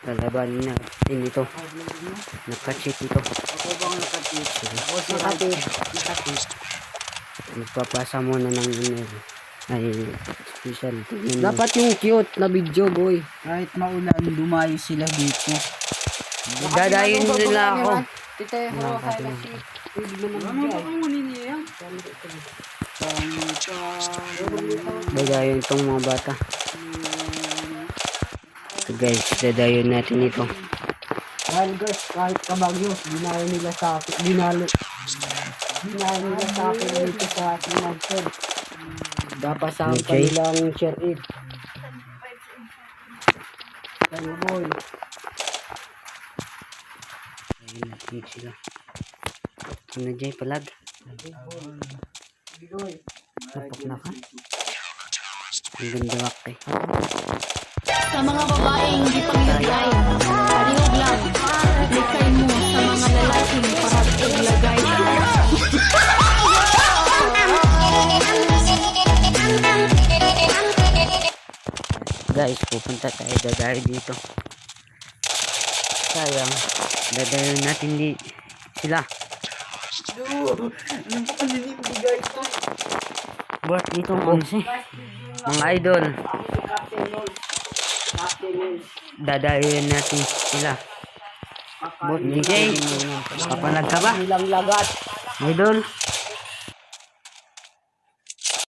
Lalabanin natin ito. Naka-cheat ito. Ako bang nakatit? Ako si Nakatit. Magpapasa muna ng email. Ay, special. Dapat yung cute na video, boy. Kahit maulan, dumayo sila dito. Dadayin nila ako. Tita, huro kaya kasi. Ano ba kung munin niya yan? Dadayin itong mga bata. So guys, dadayin natin ito. Dahil guys, kahit kabagyo, dinayo nila sa akin. Dinayo nila sa akin dito sa ating nag-share. Dapat sa ang Okay. kanilang share it. Tayo boy. Dadayin natin sila. Ano dyan, palag? Napak na ka? Ang ganda wakte. Sa mga babaeng hindi pangilagay, palihog lang, likay mo sa mga lalaking parang ilagay. Guys, pupunta tayo dadayo dito. Sayang, dadayo natin sila. Anong pa kanilin guys to? Buat dito kasi. Mga idol, dadayo natin sila. Buat DJ, papalag ka ba? Ilang lagat. Idol,